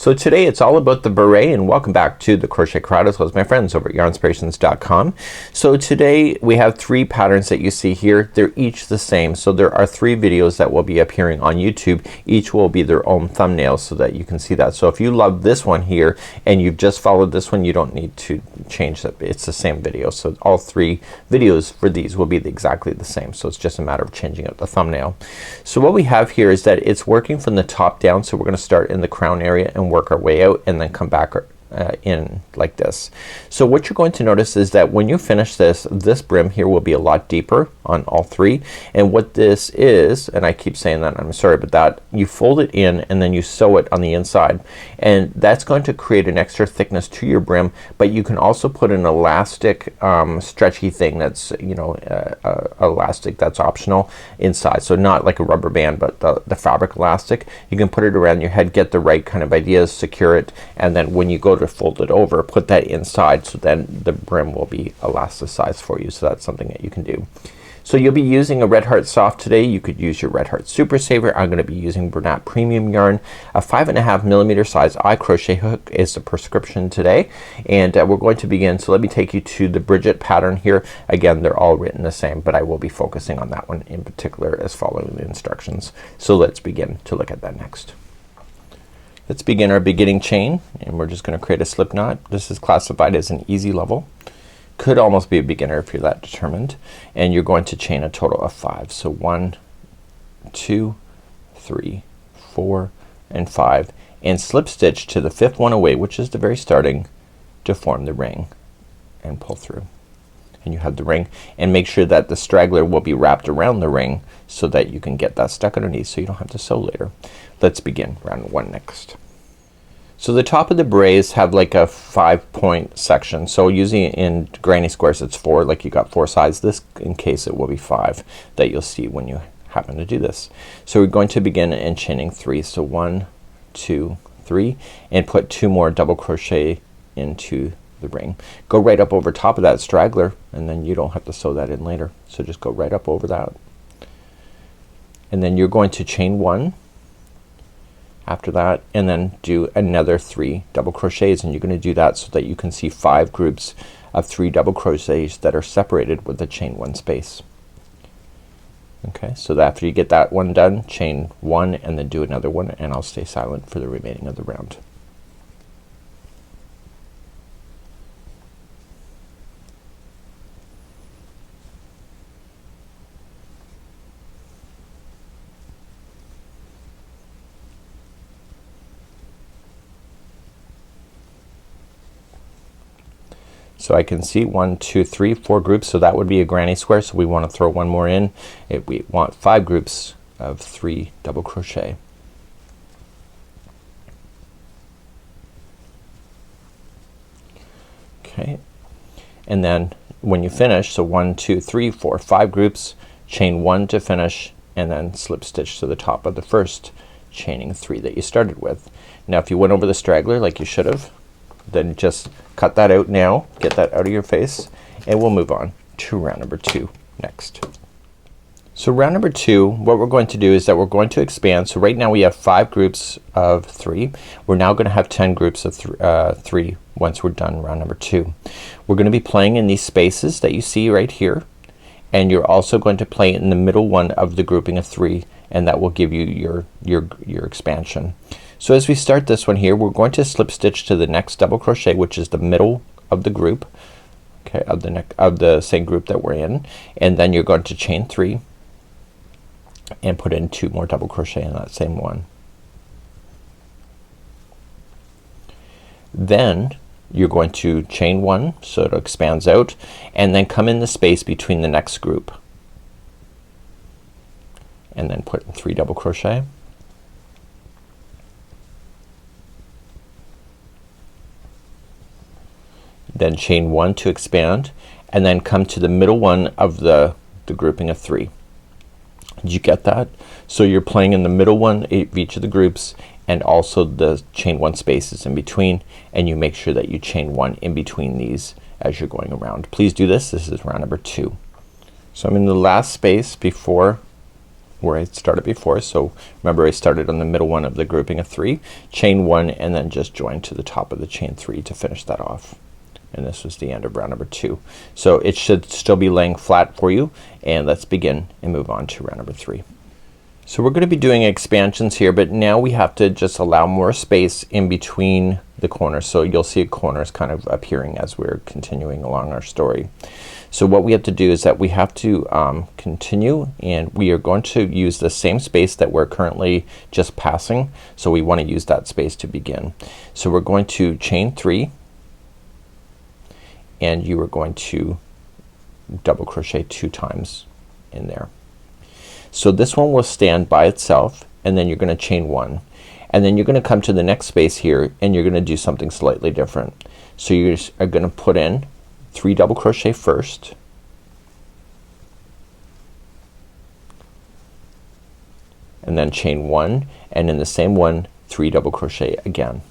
So today it's all about the beret, and welcome back to the Crochet Crowd as well as my friends over at yarnspirations.com. So today we have 3 patterns that you see here. They're each the same. So there are 3 videos that will be appearing on YouTube. Each will be their own thumbnail so that you can see that. So if you love this one here and you've just followed this one, you don't need to change that. It's the same video. So all 3 videos for these will be exactly the same. So it's just a matter of changing out the thumbnail. So what we have here is that it's working from the top down. So we're gonna start in the crown area and work our way out and then come back in like this. So what you're going to notice is that when you finish this, this brim here will be a lot deeper on all 3. And what this is, and I keep saying that, I'm sorry about that, you fold it in and then you sew it on the inside, and that's going to create an extra thickness to your brim. But you can also put an elastic stretchy thing that's elastic that's optional inside. So not like a rubber band, but the fabric elastic. You can put it around your head, get the right kind of ideas, secure it, and then when you go to fold it over, put that inside, so then the brim will be elasticized for you. So that's something that you can do. So you'll be using a Red Heart Soft today. You could use your Red Heart Super Saver. I'm gonna be using Bernat Premium yarn. A 5.5mm size eye crochet hook is the prescription today, and we're going to begin. So let me take you to the Bridget pattern here. Again, they're all written the same, but I will be focusing on that one in particular as following the instructions. So let's begin to look at that next. Let's begin our beginning chain, and we're just gonna create a slip knot. This is classified as an easy level. Could almost be a beginner if you're that determined. And you're going to chain a total of 5. So 1, 2, 3, 4, and 5, and slip stitch to the 5th one away, which is the very starting, to form the ring, and pull through. And you have the ring, and make sure that the straggler will be wrapped around the ring so that you can get that stuck underneath so you don't have to sew later. Let's begin round 1 next. So the top of the berets have like a 5-point section. So using it in granny squares, it's 4, like you got 4 sides. This in case it will be 5 that you'll see when you happen to do this. So we're going to begin in chaining 3. So 1, 2, 3, and put 2 more double crochet into the ring. Go right up over top of that straggler, and then you don't have to sew that in later. So just go right up over that. And then you're going to chain 1 after that, and then do another 3 double crochets, and you're gonna do that so that you can see 5 groups of 3 double crochets that are separated with the chain 1 space. Okay, so that after you get that one done, chain 1 and then do another one, and I'll stay silent for the remaining of the round. So I can see 1, 2, 3, 4 groups, so that would be a granny square. So we want to throw 1 more in. We want 5 groups of 3 double crochet. Okay, and then when you finish, so 1, 2, 3, 4, 5 groups, chain 1 to finish, and then slip stitch to the top of the first chaining 3 that you started with. Now if you went over the straggler like you should have, then just cut that out now, get that out of your face, and we'll move on to round number 2 next. So round number 2, what we're going to do is that we're going to expand. So right now we have 5 groups of 3. We're now gonna have 10 groups of 3 once we're done round number 2. We're gonna be playing in these spaces that you see right here, and you're also going to play in the middle one of the grouping of 3, and that will give you your expansion. So as we start this one here, we're going to slip stitch to the next double crochet, which is the middle of the group, okay, of the same group that we're in, and then you're going to chain 3 and put in 2 more double crochet in that same one. Then you're going to chain 1 so it expands out, and then come in the space between the next group, and then put in 3 double crochet. Then chain 1 to expand, and then come to the middle one of the grouping of 3. Did you get that? So you're playing in the middle one of each of the groups, and also the chain 1 spaces in between, and you make sure that you chain 1 in between these as you're going around. Please do this. This is round number 2. So I'm in the last space before where I started before. So remember, I started on the middle one of the grouping of 3, chain 1, and then just join to the top of the chain 3 to finish that off. And this was the end of round number 2. So it should still be laying flat for you, and let's begin and move on to round number 3. So we're gonna be doing expansions here, but now we have to just allow more space in between the corners. So you'll see corners kind of appearing as we're continuing along our story. So what we have to do is that we have to continue, and we are going to use the same space that we're currently just passing. So we want to use that space to begin. So we're going to chain 3, and you are going to double crochet 2 times in there. So this one will stand by itself, and then you're gonna chain 1, and then you're gonna come to the next space here, and you're gonna do something slightly different. So you are gonna put in 3 double crochet first, and then chain 1, and in the same one 3 double crochet again.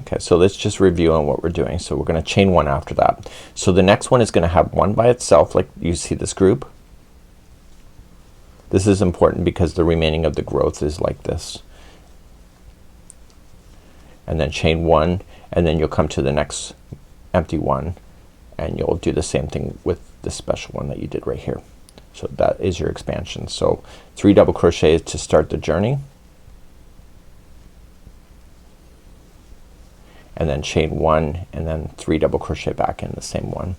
Okay, so let's just review on what we're doing. So we're gonna chain 1 after that. So the next one is gonna have 1 by itself, like you see this group. This is important because the remaining of the growth is like this. And then chain 1, and then you'll come to the next empty one, and you'll do the same thing with this special one that you did right here. So that is your expansion. So 3 double crochets to start the journey, and then chain 1, and then 3 double crochet back in the same one.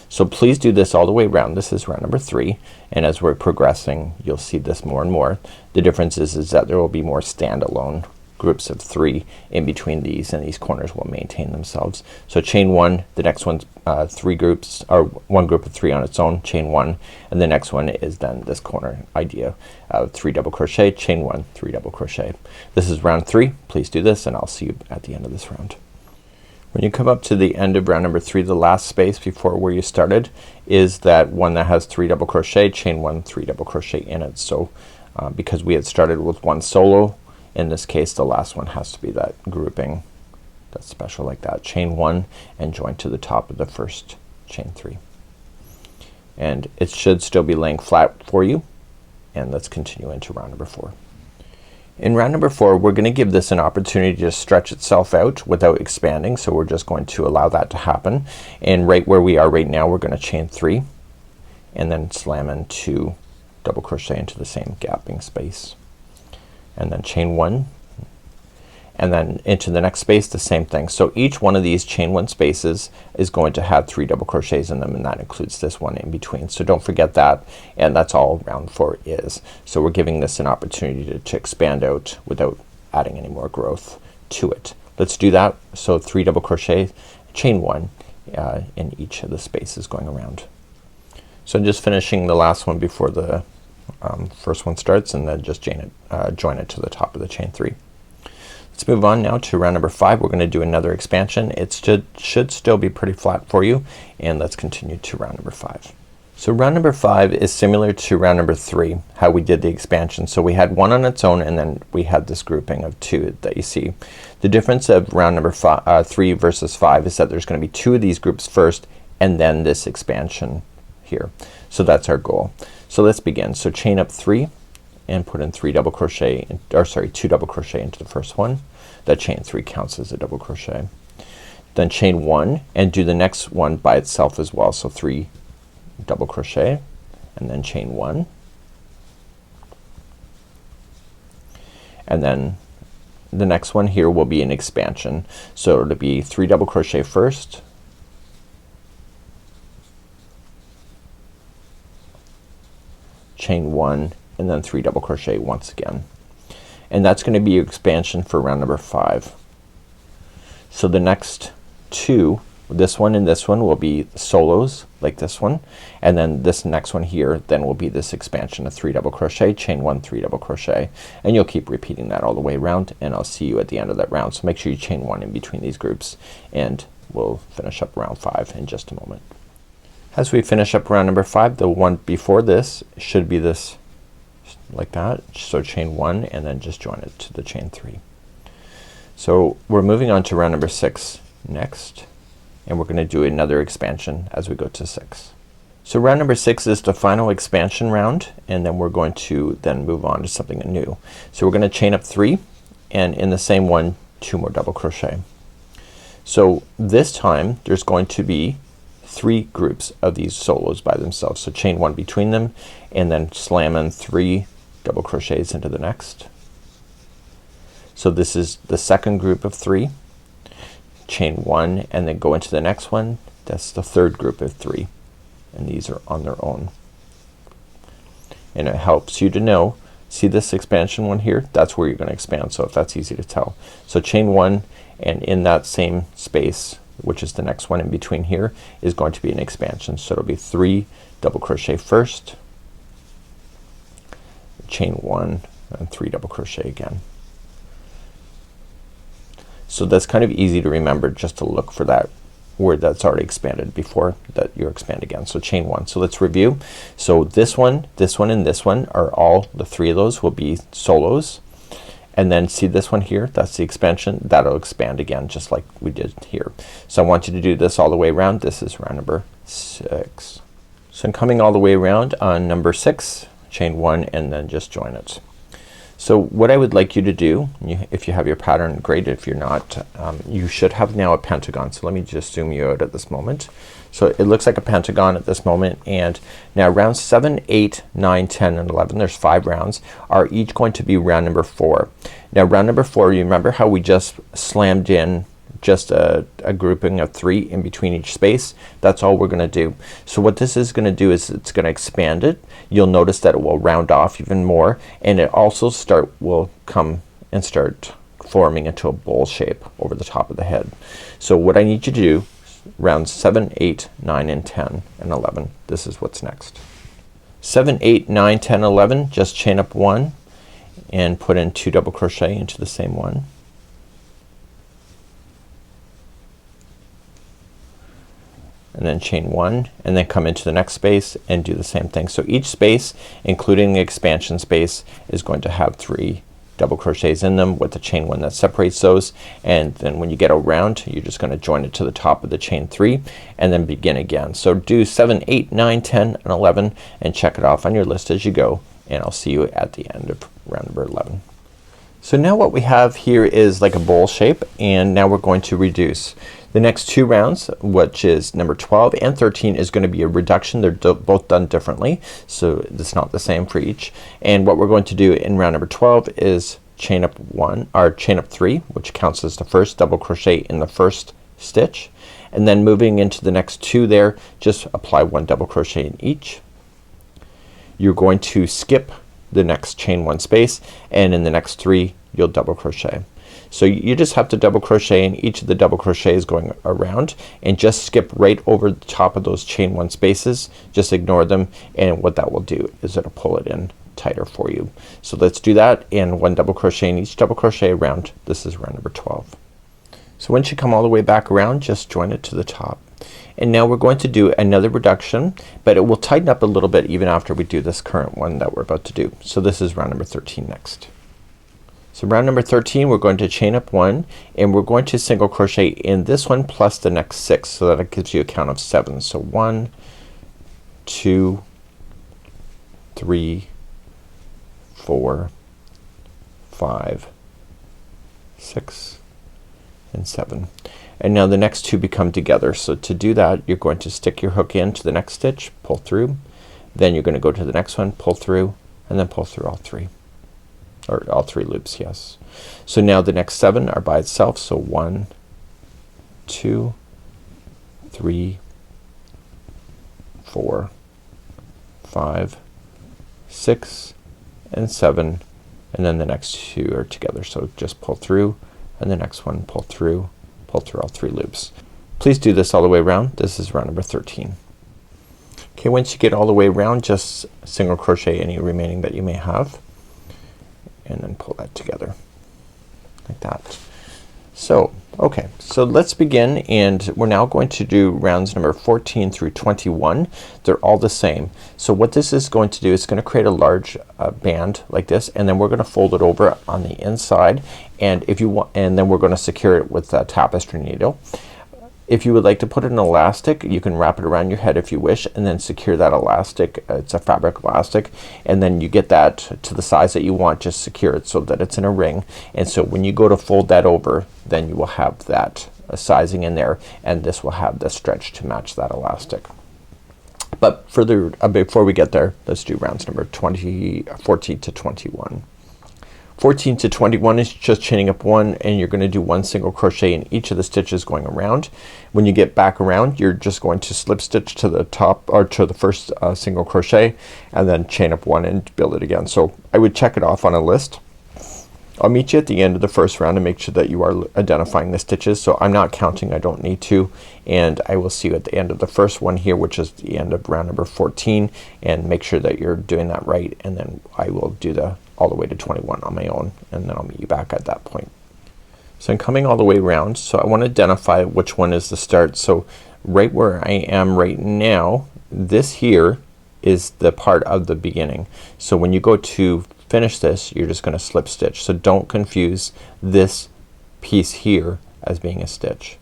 So please do this all the way around. This is round number 3, and as we're progressing you'll see this more and more. The difference is that there will be more standalone groups of 3 in between these, and these corners will maintain themselves. So chain 1, the next one's 3 groups, or 1 group of 3 on its own, chain 1, and the next one is then this corner idea of 3 double crochet, chain 1, 3 double crochet. This is round 3. Please do this, and I'll see you at the end of this round. When you come up to the end of round number 3, the last space before where you started is that one that has 3 double crochet, chain 1, 3 double crochet in it. So because we had started with 1 solo, in this case the last one has to be that grouping that's special like that. Chain 1 and join to the top of the first chain 3. And it should still be laying flat for you, and let's continue into round number 4. In round number 4 we're gonna give this an opportunity to stretch itself out without expanding, so we're just going to allow that to happen. And right where we are right now we're gonna chain 3 and then slam in 2 double crochet into the same gapping space, and then chain 1, and then into the next space the same thing. So each one of these chain 1 spaces is going to have 3 double crochets in them, and that includes this one in between. So don't forget that, and that's all round 4 is. So we're giving this an opportunity to expand out without adding any more growth to it. Let's do that. So 3 double crochet, chain 1 in each of the spaces going around. So I'm just finishing the last one before the first one starts, and then just join it to the top of the chain 3. Let's move on now to round number 5. We're gonna do another expansion. It should still be pretty flat for you, and let's continue to round number 5. So round number 5 is similar to round number 3, how we did the expansion. So we had 1 on its own, and then we had this grouping of 2 that you see. The difference of round number 3 versus 5 is that there's gonna be 2 of these groups first, and then this expansion here. So that's our goal. So let's begin. So chain up 3 and put in 3 double crochet, or sorry, 2 double crochet into the first one. That chain 3 counts as a double crochet. Then chain 1 and do the next one by itself as well. So 3 double crochet, and then chain 1, and then the next one here will be an expansion. So it'll be 3 double crochet first, chain 1, and then 3 double crochet once again. And that's gonna be your expansion for round number 5. So the next 2, this one and this one, will be solos like this one, and then this next one here then will be this expansion of 3 double crochet, chain 1, 3 double crochet, and you'll keep repeating that all the way around, and I'll see you at the end of that round. So make sure you chain 1 in between these groups, and we'll finish up round 5 in just a moment. As we finish up round number 5, the one before this should be this like that. So chain 1 and then just join it to the chain 3. So we're moving on to round number 6 next, and we're gonna do another expansion as we go to 6. So round number 6 is the final expansion round, and then we're going to then move on to something new. So we're gonna chain up 3, and in the same one 2 more double crochet. So this time there's going to be 3 groups of these solos by themselves. So chain 1 between them, and then slam in 3 double crochets into the next. So this is the second group of 3. Chain 1 and then go into the next one. That's the third group of 3, and these are on their own. And it helps you to know, see this expansion one here, that's where you're gonna expand, so if that's easy to tell. So chain 1, and in that same space, which is the next one in between here, is going to be an expansion. So it'll be 3 double crochet first, chain 1 and 3 double crochet again. So that's kind of easy to remember, just to look for that word that's already expanded before that you expand again. So chain 1. So let's review. So this one, and this one are all, the 3 of those will be solos. And then see this one here, that's the expansion, that'll expand again just like we did here. So I want you to do this all the way around. This is round number 6. So I'm coming all the way around on number 6, chain 1 and then just join it. So what I would like you to do, if you have your pattern, great. If you're not, you should have now a pentagon. So let me just zoom you out at this moment. So it looks like a pentagon at this moment, and now rounds 7, 8, 9, 10 and 11, there's 5 rounds, are each going to be round number 4. Now round number 4, you remember how we just slammed in just a grouping of 3 in between each space? That's all we're gonna do. So what this is gonna do is it's gonna expand it. You'll notice that it will round off even more, and it also will come and start forming into a bowl shape over the top of the head. So what I need you to do, rounds 7, 8, 9 and 10 and 11, this is what's next. 7, 8, 9, 10, 11, just chain up 1 and put in 2 double crochet into the same one. And then chain 1 and then come into the next space and do the same thing. So each space, including the expansion space, is going to have 3 double crochets in them with the chain 1 that separates those, and then when you get around you're just gonna join it to the top of the chain 3 and then begin again. So do 7, 8, 9, 10 and 11 and check it off on your list as you go, and I'll see you at the end of round number 11. So now what we have here is like a bowl shape, and now we're going to reduce. The next 2 rounds, which is number 12 and 13, is going to be a reduction. They're both done differently, so it's not the same for each. And what we're going to do in round number 12 is chain up 1 or chain up 3, which counts as the first double crochet in the first stitch, and then moving into the next 2 there, just apply 1 double crochet in each. You're going to skip the next chain 1 space, and in the next 3 you'll double crochet. So you just have to double crochet in each of the double crochets going around, and just skip right over the top of those chain 1 spaces. Just ignore them, and what that will do is it'll pull it in tighter for you. So let's do that, and 1 double crochet in each double crochet around. This is round number 12. So once you come all the way back around, just join it to the top. And now we're going to do another reduction, but it will tighten up a little bit even after we do this current one that we're about to do. So this is round number 13 next. So round number 13, we're going to chain up 1, and we're going to single crochet in this one plus the next 6, so that it gives you a count of 7. So 1, 2, 3, 4, 5, 6 and 7. And now the next 2 become together. So to do that, you're going to stick your hook into the next stitch, pull through, then you're gonna go to the next one, pull through, and then pull through all 3. Or all 3 loops, yes. So now the next 7 are by itself. So 1, 2, 3, 4, 5, 6 and 7, and then the next 2 are together. So just pull through, and the next one pull through all 3 loops. Please do this all the way around. This is round number 13. Okay, once you get all the way around, just single crochet any remaining that you may have, and then pull that together like that. So okay, so let's begin, and we're now going to do rounds number 14 through 21. They're all the same. So what this is going to do is going to create a large band like this, and then we're going to fold it over on the inside, and if you want, and then we're going to secure it with a tapestry needle. If you would like to put an elastic, you can wrap it around your head if you wish and then secure that elastic. It's a fabric elastic, and then you get that to the size that you want. Just secure it so that it's in a ring, and so when you go to fold that over, then you will have that sizing in there, and this will have the stretch to match that elastic. But further before we get there, let's do rounds number 14 to 21. 14 to 21 is just chaining up one, and you're gonna do one single crochet in each of the stitches going around. When you get back around, you're just going to slip stitch to the top or to the first single crochet, and then chain up one and build it again. So I would check it off on a list. I'll meet you at the end of the first round and make sure that you are identifying the stitches. So I'm not counting, I don't need to, and I will see you at the end of the first one here, which is the end of round number 14, and make sure that you're doing that right, and then I will do the all the way to 21 on my own, and then I'll meet you back at that point. So I'm coming all the way around, so I want to identify which one is the start. So right where I am right now, this here is the part of the beginning. So when you go to finish this, you're just gonna slip stitch. So don't confuse this piece here as being a stitch.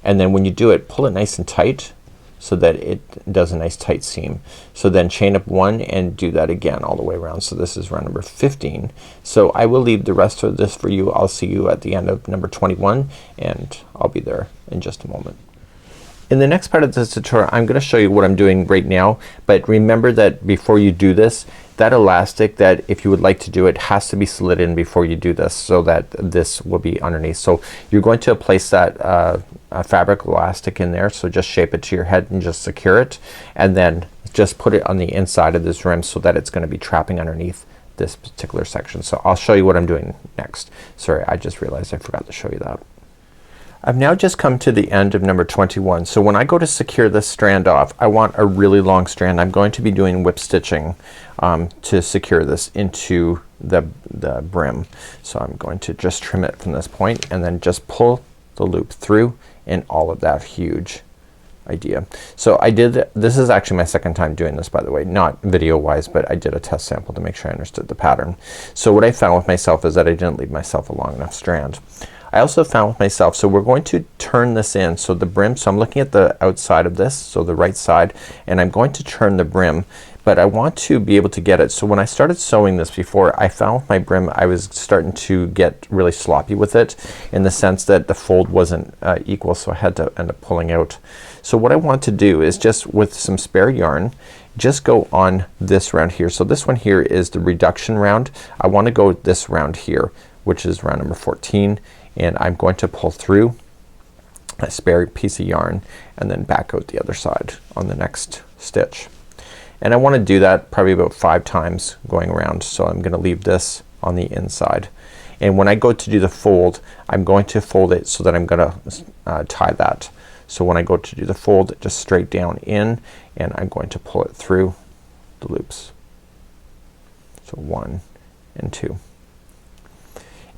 And then when you do it, pull it nice and tight so that it does a nice tight seam. So then chain up one and do that again all the way around. So this is round number 15. So I will leave the rest of this for you. I'll see you at the end of number 21, and I'll be there in just a moment. In the next part of this tutorial, I'm gonna show you what I'm doing right now, but remember that before you do this, that elastic, that if you would like to do it, has to be slid in before you do this, so that this will be underneath. So you're going to place that fabric elastic in there, so just shape it to your head and just secure it, and then just put it on the inside of this rim so that it's gonna be trapping underneath this particular section. So I'll show you what I'm doing next. Sorry, I just realized I forgot to show you that. I've now just come to the end of number 21. So when I go to secure this strand off, I want a really long strand. I'm going to be doing whip stitching to secure this into the brim. So I'm going to just trim it from this point and then just pull the loop through, and all of that huge idea. So I did, this is actually my second time doing this, by the way, not video wise, but I did a test sample to make sure I understood the pattern. So what I found with myself is that I didn't leave myself a long enough strand. I also found with myself, so we're going to turn this in, so the brim, so I'm looking at the outside of this, so the right side, and I'm going to turn the brim, but I want to be able to get it. So when I started sewing this before, I found with my brim I was starting to get really sloppy with it, in the sense that the fold wasn't equal, so I had to end up pulling out. So what I want to do is just with some spare yarn, just go on this round here. So this one here is the reduction round. I want to go this round here, which is round number 14, and I'm going to pull through a spare piece of yarn and then back out the other side on the next stitch. And I want to do that probably about 5 times going around. So I'm gonna leave this on the inside, and when I go to do the fold, I'm going to fold it so that I'm gonna tie that. So when I go to do the fold, just straight down in, and I'm going to pull it through the loops. So 1 and 2.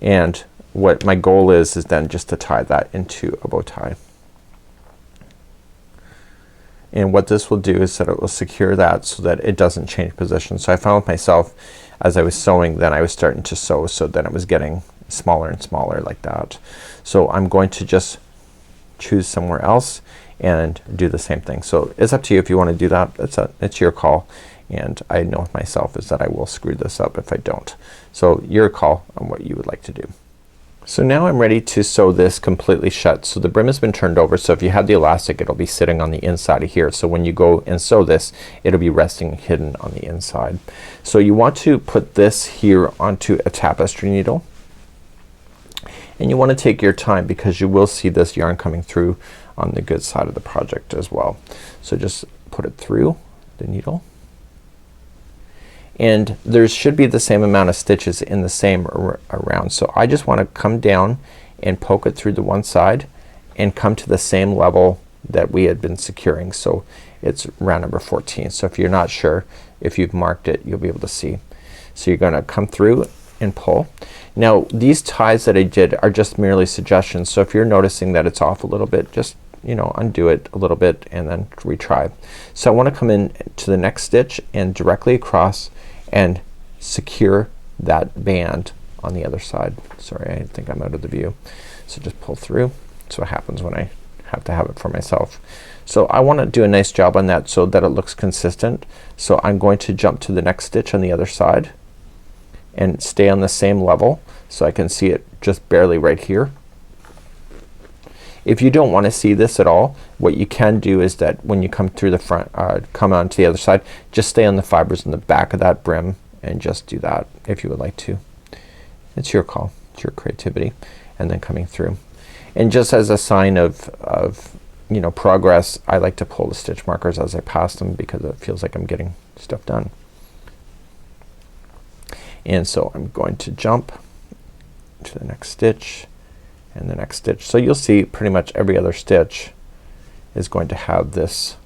And what my goal is then just to tie that into a bow tie. And what this will do is that it will secure that so that it doesn't change position. So I found with myself as I was sewing, then I was starting to sew, so then it was getting smaller and smaller like that. So I'm going to just choose somewhere else and do the same thing. So it's up to you if you want to do that. It's your call, and I know with myself is that I will screw this up if I don't. So your call on what you would like to do. So now I'm ready to sew this completely shut. So the brim has been turned over, so if you have the elastic, it'll be sitting on the inside of here. So when you go and sew this, it'll be resting hidden on the inside. So you want to put this here onto a tapestry needle, and you want to take your time because you will see this yarn coming through on the good side of the project as well. So just put it through the needle, and there should be the same amount of stitches in the same around. So I just want to come down and poke it through the one side and come to the same level that we had been securing. So it's round number 14. So if you're not sure, if you've marked it, you'll be able to see. So you're gonna come through and pull. Now these ties that I did are just merely suggestions, so if you're noticing that it's off a little bit, just undo it a little bit and then retry. So I want to come in to the next stitch and directly across and secure that band on the other side. Sorry, I think I'm out of the view. So just pull through. That's what happens when I have to have it for myself. So I want to do a nice job on that so that it looks consistent. So I'm going to jump to the next stitch on the other side and stay on the same level so I can see it just barely right here. If you don't want to see this at all, what you can do is that when you come through the front, come on to the other side, just stay on the fibers in the back of that brim and just do that if you would like to. It's your call. It's your creativity. And then coming through. And just as a sign of you know, progress, I like to pull the stitch markers as I pass them because it feels like I'm getting stuff done. And so I'm going to jump to the next stitch and the next stitch. So you'll see pretty much every other stitch is going to have this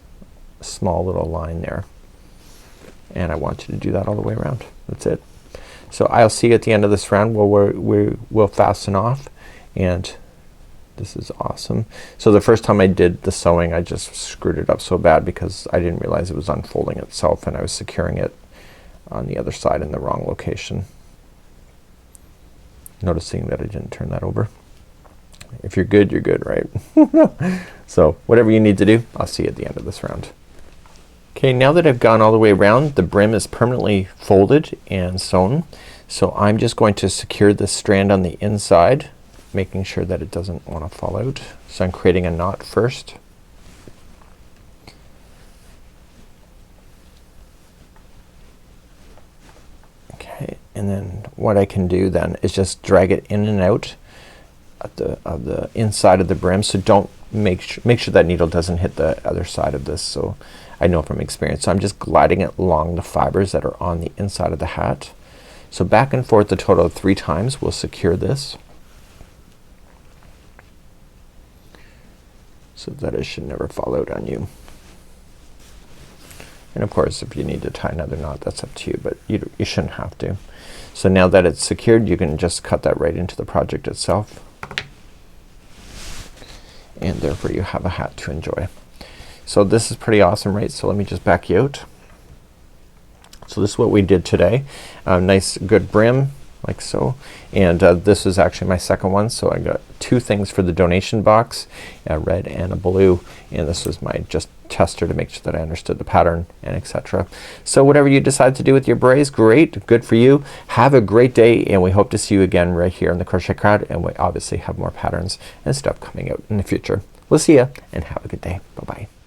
small little line there. And I want you to do that all the way around. That's it. So I'll see you at the end of this round where we'll fasten off, and this is awesome. So the first time I did the sewing I just screwed it up so bad because I didn't realize it was unfolding itself and I was securing it on the other side in the wrong location. Noticing that I didn't turn that over. If you're good, you're good, right? So whatever you need to do, I'll see you at the end of this round. Okay, now that I've gone all the way around, the brim is permanently folded and sewn. So I'm just going to secure this strand on the inside, making sure that it doesn't want to fall out. So I'm creating a knot first. Okay, and then what I can do then is just drag it in and out at of the inside of the brim. So don't make sure that needle doesn't hit the other side of this. So I know from experience. So I'm just gliding it along the fibers that are on the inside of the hat. So back and forth a total of 3 times we'll secure this so that it should never fall out on you. And of course if you need to tie another knot, that's up to you, but you shouldn't have to. So now that it's secured, you can just cut that right into the project itself, and therefore you have a hat to enjoy. So this is pretty awesome, right? So let me just back you out. So this is what we did today. Nice good brim like so, and this is actually my second one. So I got 2 things for the donation box, a red and a blue, and this was my just tester to make sure that I understood the pattern and etc. So whatever you decide to do with your berets, great, good for you. Have a great day, and we hope to see you again right here in the Crochet Crowd, and we obviously have more patterns and stuff coming out in the future. We'll see ya and have a good day. Bye bye.